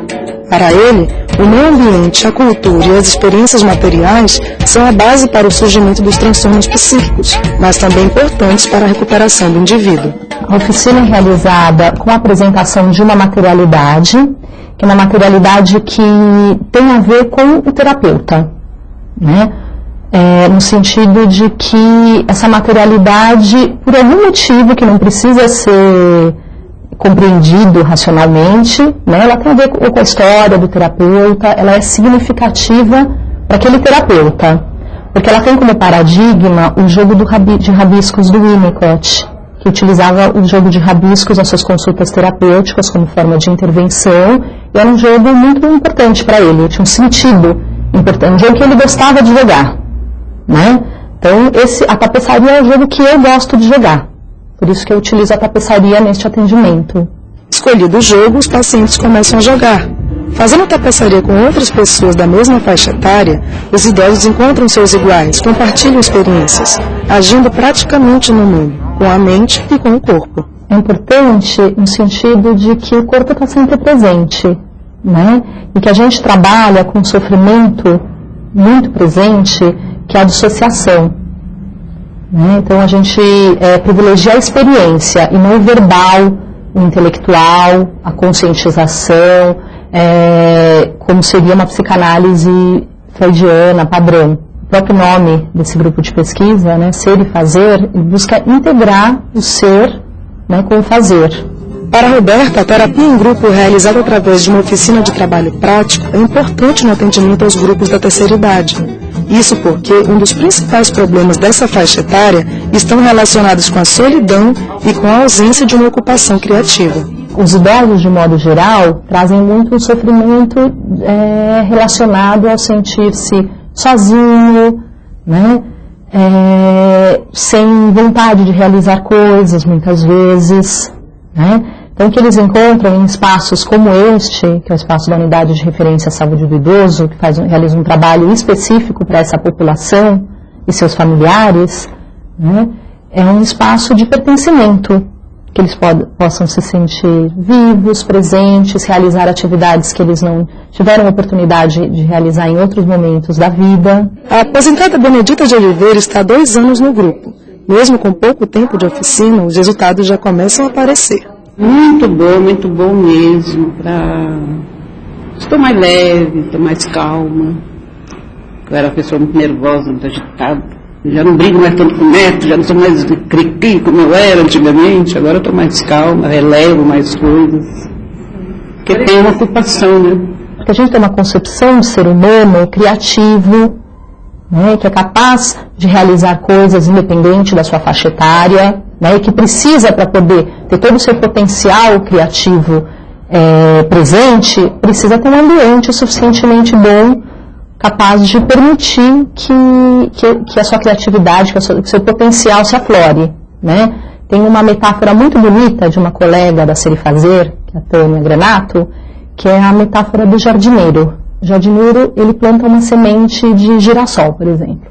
Para ele, o meio ambiente, a cultura e as experiências materiais são a base para o surgimento dos transtornos psíquicos, mas também importantes para a recuperação do indivíduo. A oficina é realizada com a apresentação de uma materialidade, que é uma materialidade que tem a ver com o terapeuta, né? No sentido de que essa materialidade, por algum motivo que não precisa ser compreendido racionalmente, né, ela tem a ver com a história do terapeuta, ela é significativa para aquele terapeuta, porque ela tem como paradigma o jogo de rabiscos do Winnicott, que utilizava o jogo de rabiscos nas suas consultas terapêuticas como forma de intervenção, e era um jogo muito importante para ele, tinha um sentido importante, um jogo que ele gostava de jogar, né? Então a tapeçaria é o jogo que eu gosto de jogar. Por isso que eu utilizo a tapeçaria neste atendimento. Escolhido o jogo, os pacientes começam a jogar. Fazendo tapeçaria com outras pessoas da mesma faixa etária, os idosos encontram seus iguais, compartilham experiências, agindo praticamente no mundo, com a mente e com o corpo. É importante no sentido de que o corpo está sempre presente, né? E que a gente trabalha com um sofrimento muito presente, que é a dissociação. Então a gente privilegia a experiência e não o verbal, o intelectual, a conscientização, como seria uma psicanálise freudiana padrão. O próprio nome desse grupo de pesquisa, né, Ser e Fazer, busca integrar o ser, né, com o fazer. Para Roberta, a terapia em grupo realizada através de uma oficina de trabalho prático é importante no atendimento aos grupos da terceira idade. Isso porque um dos principais problemas dessa faixa etária estão relacionados com a solidão e com a ausência de uma ocupação criativa. Os idosos, de modo geral, trazem muito um sofrimento relacionado ao sentir-se sozinho, né? Sem vontade de realizar coisas, muitas vezes, né? Então, que eles encontram em espaços como este, que é o espaço da Unidade de Referência à Saúde do Idoso, que realiza um trabalho específico para essa população e seus familiares, né, é um espaço de pertencimento, que eles possam se sentir vivos, presentes, realizar atividades que eles não tiveram oportunidade de realizar em outros momentos da vida. A aposentada Benedita de Oliveira está há 2 anos no grupo. Mesmo com pouco tempo de oficina, os resultados já começam a aparecer. Muito bom mesmo. Estou mais leve, estou mais calma. Eu era uma pessoa muito nervosa, muito agitada. Já não brigo mais tanto com o neto, já não sou mais cri-cri como eu era antigamente. Agora eu estou mais calma, relevo mais coisas. Porque tem uma ocupação, né? Porque a gente tem uma concepção de ser humano criativo, né, que é capaz de realizar coisas independente da sua faixa etária, né, e que precisa, para poder ter todo o seu potencial criativo presente, precisa ter um ambiente suficientemente bom, capaz de permitir que a sua criatividade, que o seu potencial se aflore, né? Tem uma metáfora muito bonita de uma colega da Ser e Fazer, que é a Tânia Granato, que é a metáfora do jardineiro. O jardineiro, ele planta uma semente de girassol, por exemplo,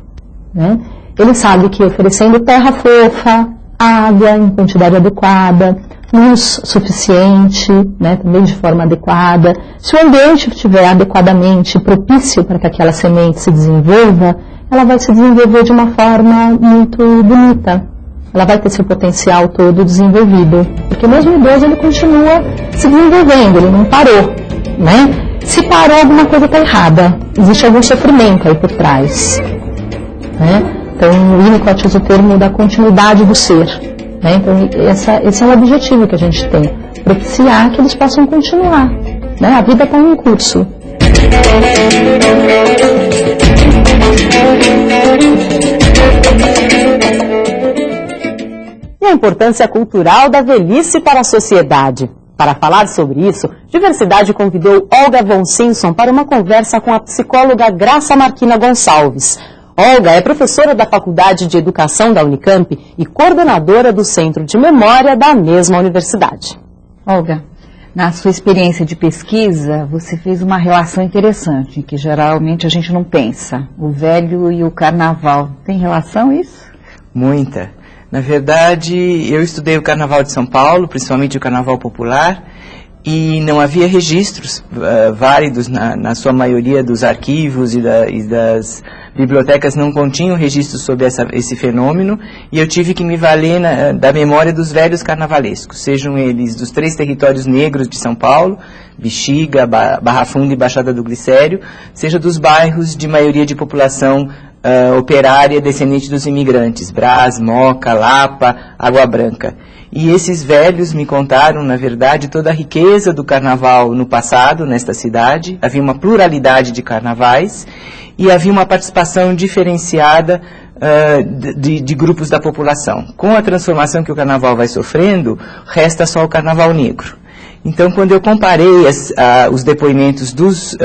né? Ele sabe que oferecendo terra fofa, água em quantidade adequada, luz suficiente, né, também de forma adequada, se o ambiente estiver adequadamente propício para que aquela semente se desenvolva, ela vai se desenvolver de uma forma muito bonita. Ela vai ter seu potencial todo desenvolvido, porque mesmo o idoso ele continua se desenvolvendo, ele não parou, né? Se parou, alguma coisa está errada, existe algum sofrimento aí por trás, né? Então, o Winnicott usa o termo da continuidade do ser, né? Então, esse é o objetivo que a gente tem, propiciar que eles possam continuar, né? A vida está em curso. E a importância cultural da velhice para a sociedade. Para falar sobre isso, Diversidade convidou Olga von Simpson para uma conversa com a psicóloga Graça Marquina Gonçalves. Olga é professora da Faculdade de Educação da Unicamp e coordenadora do Centro de Memória da mesma universidade. Olga, na sua experiência de pesquisa, você fez uma relação interessante, que geralmente a gente não pensa. O velho e o carnaval. Tem relação isso? Muita. Na verdade, eu estudei o Carnaval de São Paulo, principalmente o Carnaval Popular, e não havia registros válidos, na sua maioria dos arquivos e das bibliotecas não continham registros sobre esse fenômeno, e eu tive que me valer da memória dos velhos carnavalescos, sejam eles dos 3 territórios negros de São Paulo, Bexiga, Barra Funda e Baixada do Glicério, seja dos bairros de maioria de população operária descendente dos imigrantes, Brás, Moca, Lapa, Água Branca. E esses velhos me contaram, na verdade, toda a riqueza do carnaval no passado, nesta cidade. Havia uma pluralidade de carnavais e havia uma participação diferenciada de grupos da população. Com a transformação que o carnaval vai sofrendo, resta só o carnaval negro. Então, quando eu comparei os depoimentos dos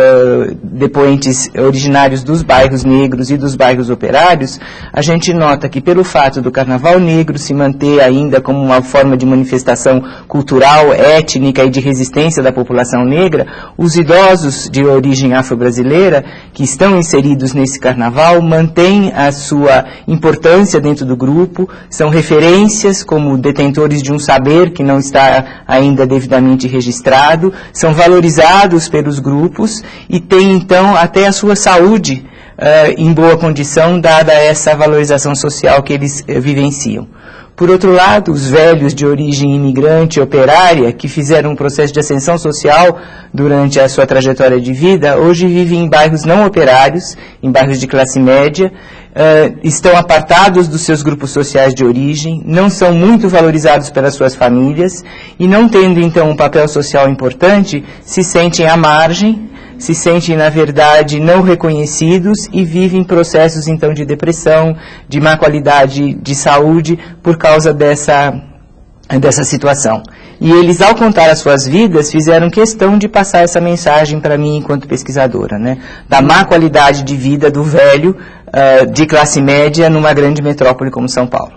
depoentes originários dos bairros negros e dos bairros operários, a gente nota que, pelo fato do carnaval negro se manter ainda como uma forma de manifestação cultural, étnica e de resistência da população negra, os idosos de origem afro-brasileira, que estão inseridos nesse carnaval, mantêm a sua importância dentro do grupo, são referências como detentores de um saber que não está ainda devidamente registrado, são valorizados pelos grupos e têm então até a sua saúde em boa condição, dada essa valorização social que eles vivenciam. Por outro lado, os velhos de origem imigrante e operária, que fizeram um processo de ascensão social durante a sua trajetória de vida, hoje vivem em bairros não operários, em bairros de classe média, estão apartados dos seus grupos sociais de origem, não são muito valorizados pelas suas famílias e, não tendo então um papel social importante, se sentem à margem, se sentem, na verdade, não reconhecidos e vivem processos, então, de depressão, de má qualidade de saúde por causa dessa situação. E eles, ao contar as suas vidas, fizeram questão de passar essa mensagem para mim enquanto pesquisadora, né? Da má qualidade de vida do velho de classe média numa grande metrópole como São Paulo.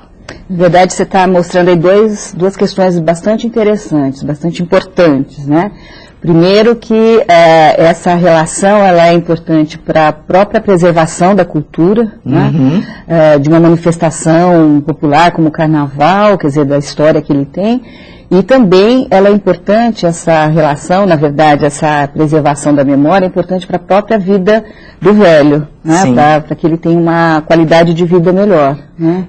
Na verdade, você está mostrando aí duas questões bastante interessantes, bastante importantes, né? Primeiro que essa relação ela é importante para a própria preservação da cultura, né? De uma manifestação popular como o carnaval, quer dizer, da história que ele tem. E também ela é importante, essa relação, na verdade, essa preservação da memória é importante para a própria vida do velho, né? Para que ele tenha uma qualidade de vida melhor. Né?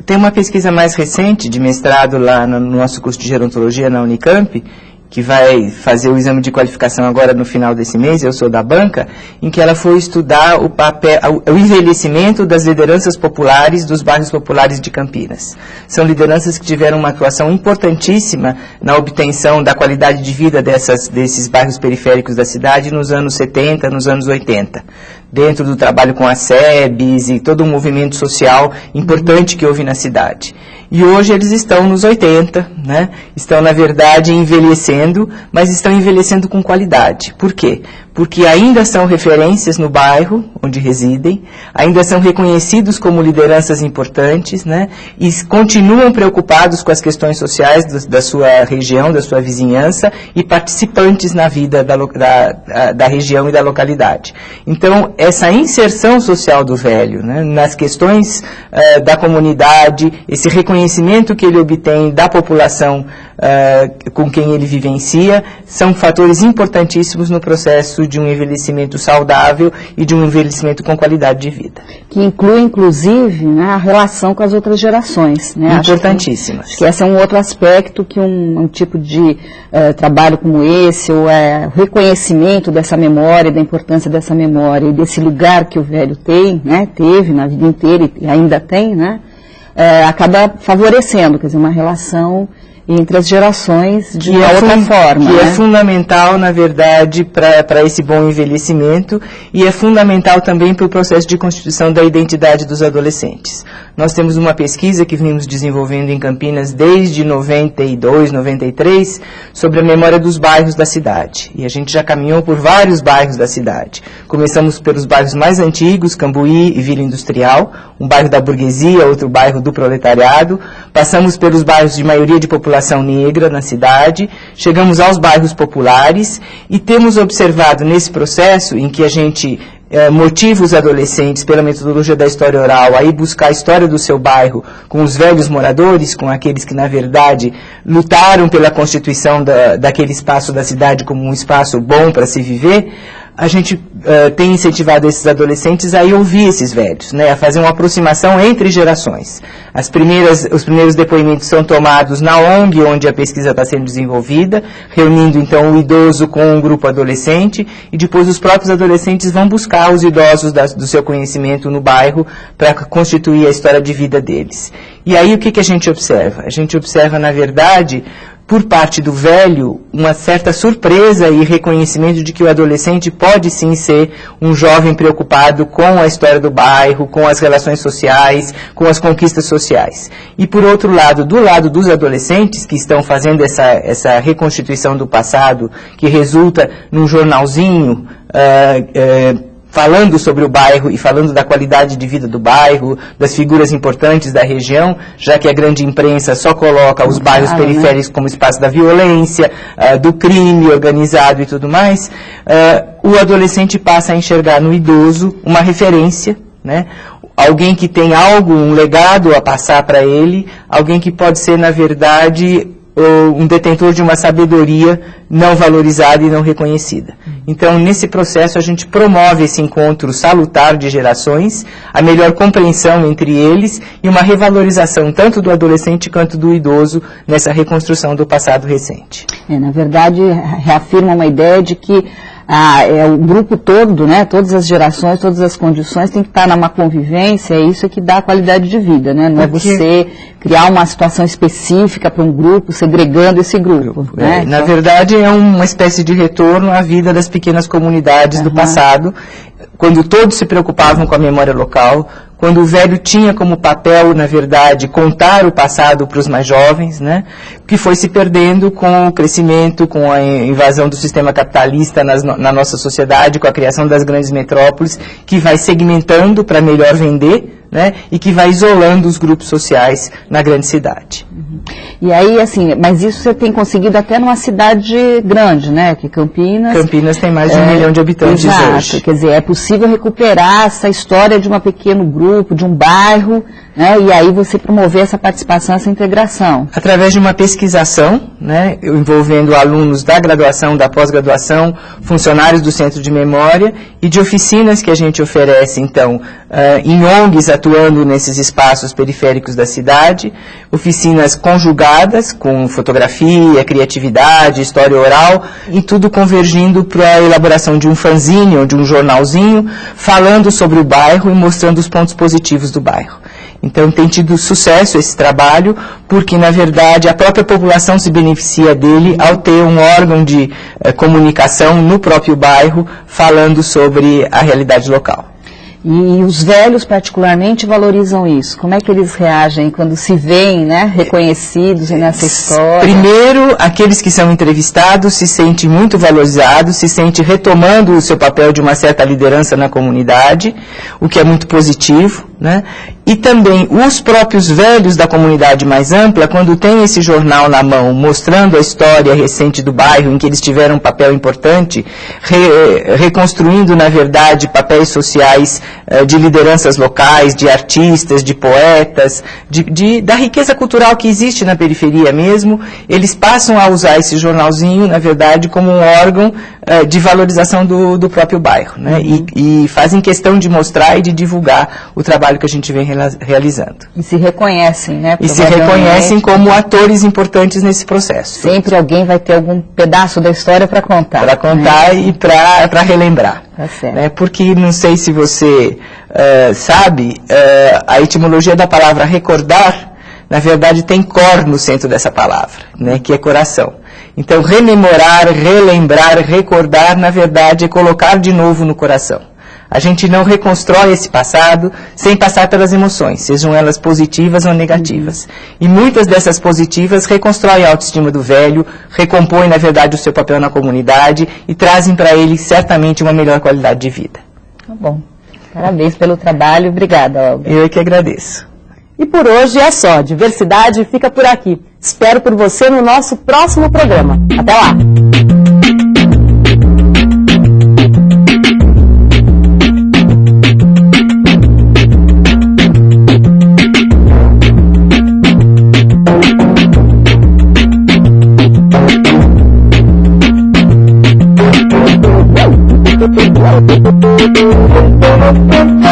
Tem uma pesquisa mais recente de mestrado lá no nosso curso de gerontologia na Unicamp, que vai fazer o exame de qualificação agora no final desse mês, eu sou da banca, em que ela foi estudar o envelhecimento das lideranças populares dos bairros populares de Campinas. São lideranças que tiveram uma atuação importantíssima na obtenção da qualidade de vida desses bairros periféricos da cidade nos anos 70, nos anos 80. Dentro do trabalho com as SEBs e todo um movimento social importante que houve na cidade. E hoje eles estão nos 80, né? Estão, na verdade, envelhecendo, mas estão envelhecendo com qualidade. Por quê? Porque ainda são referências no bairro onde residem, ainda são reconhecidos como lideranças importantes, né? E continuam preocupados com as questões sociais da sua região, da sua vizinhança, e participantes na vida da região e da localidade. Então, essa inserção social do velho, né, nas questões da comunidade, esse reconhecimento que ele obtém da população com quem ele vivencia, são fatores importantíssimos no processo de um envelhecimento saudável e de um envelhecimento com qualidade de vida. Que inclui, inclusive, né, a relação com as outras gerações. Né? Importantíssimas. Acho que esse é um outro aspecto que um tipo de trabalho como esse, ou reconhecimento dessa memória, da importância dessa memória e desse lugar que o velho tem, né, teve na vida inteira e ainda tem, né, acaba favorecendo, quer dizer, uma relação entre as gerações de uma outra forma. Que né? é fundamental, na verdade, para esse bom envelhecimento e é fundamental também para o processo de constituição da identidade dos adolescentes. Nós temos uma pesquisa que vimos desenvolvendo em Campinas desde 92, 93, sobre a memória dos bairros da cidade. E a gente já caminhou por vários bairros da cidade. Começamos pelos bairros mais antigos, Cambuí e Vila Industrial, um bairro da burguesia, outro bairro do proletariado. Passamos pelos bairros de maioria de população negra na cidade, chegamos aos bairros populares e temos observado nesse processo em que a gente motiva os adolescentes pela metodologia da história oral a ir buscar a história do seu bairro com os velhos moradores, com aqueles que na verdade lutaram pela constituição daquele espaço da cidade como um espaço bom para se viver. A gente tem incentivado esses adolescentes a ir ouvir esses velhos, né, a fazer uma aproximação entre gerações. Os primeiros depoimentos são tomados na ONG, onde a pesquisa está sendo desenvolvida, reunindo então o idoso com um grupo adolescente, e depois os próprios adolescentes vão buscar os idosos do seu conhecimento no bairro para constituir a história de vida deles. E aí o que a gente observa? A gente observa, na verdade, por parte do velho, uma certa surpresa e reconhecimento de que o adolescente pode sim ser um jovem preocupado com a história do bairro, com as relações sociais, com as conquistas sociais. E por outro lado, do lado dos adolescentes que estão fazendo essa reconstituição do passado, que resulta num jornalzinho, falando sobre o bairro e falando da qualidade de vida do bairro, das figuras importantes da região, já que a grande imprensa só coloca os bairros periféricos como espaço da violência, do crime organizado e tudo mais, o adolescente passa a enxergar no idoso uma referência, né? Alguém que tem algo, um legado a passar para ele, alguém que pode ser, na verdade, um detentor de uma sabedoria não valorizada e não reconhecida. Então, nesse processo, a gente promove esse encontro salutar de gerações, a melhor compreensão entre eles e uma revalorização tanto do adolescente quanto do idoso nessa reconstrução do passado recente. Na verdade, reafirma uma ideia de que o grupo todo, né, todas as gerações, todas as condições tem que estar numa convivência, é isso que dá qualidade de vida, né? Não é você criar uma situação específica para um grupo, segregando esse grupo. Né? Na verdade, é uma espécie de retorno à vida das pequenas comunidades do passado, quando todos se preocupavam com a memória local, quando o velho tinha como papel, na verdade, contar o passado para os mais jovens, né, que foi se perdendo com o crescimento, com a invasão do sistema capitalista na nossa sociedade, com a criação das grandes metrópoles, que vai segmentando para melhor vender, né, e que vai isolando os grupos sociais na grande cidade. E aí, assim, mas isso você tem conseguido até numa cidade grande, né, que Campinas... Campinas tem mais de 1 milhão de habitantes hoje. Quer dizer, é possível recuperar essa história de um pequeno grupo, de um bairro, né, e aí você promover essa participação, essa integração. Através de uma pesquisação, né, envolvendo alunos da graduação, da pós-graduação, funcionários do Centro de Memória e de oficinas que a gente oferece, então, em ONGs atuando nesses espaços periféricos da cidade, oficinas conjugadas com fotografia, criatividade, história oral, e tudo convergindo para a elaboração de um fanzine ou de um jornalzinho, falando sobre o bairro e mostrando os pontos positivos do bairro. Então, tem tido sucesso esse trabalho, porque, na verdade, a própria população se beneficia dele ao ter um órgão de comunicação no próprio bairro, falando sobre a realidade local. E os velhos, particularmente, valorizam isso. Como é que eles reagem quando se veem, né, reconhecidos nessa história? Primeiro, aqueles que são entrevistados se sentem muito valorizados, se sentem retomando o seu papel de uma certa liderança na comunidade, o que é muito positivo, né? E também os próprios velhos da comunidade mais ampla, quando tem esse jornal na mão, mostrando a história recente do bairro, em que eles tiveram um papel importante, reconstruindo, na verdade, papéis sociais de lideranças locais, de artistas, de poetas, da riqueza cultural que existe na periferia mesmo, eles passam a usar esse jornalzinho, na verdade, como um órgão de valorização do próprio bairro, né? E fazem questão de mostrar e de divulgar o trabalho que a gente vem realizando. E se reconhecem, né? E se reconhecem como atores importantes nesse processo. Sempre alguém vai ter algum pedaço da história para contar. Para contar, né? E para relembrar. Tá certo. Né? Porque, não sei se você sabe, a etimologia da palavra recordar, na verdade tem cor no centro dessa palavra, né, que é coração. Então, rememorar, relembrar, recordar, na verdade, é colocar de novo no coração. A gente não reconstrói esse passado sem passar pelas emoções, sejam elas positivas ou negativas. E muitas dessas positivas reconstroem a autoestima do velho, recompõem, na verdade, o seu papel na comunidade e trazem para ele, certamente, uma melhor qualidade de vida. Tá bom. Parabéns pelo trabalho. Obrigada, Olga. Eu é que agradeço. E por hoje é só. Diversidade fica por aqui. Espero por você no nosso próximo programa. Até lá! Thank you.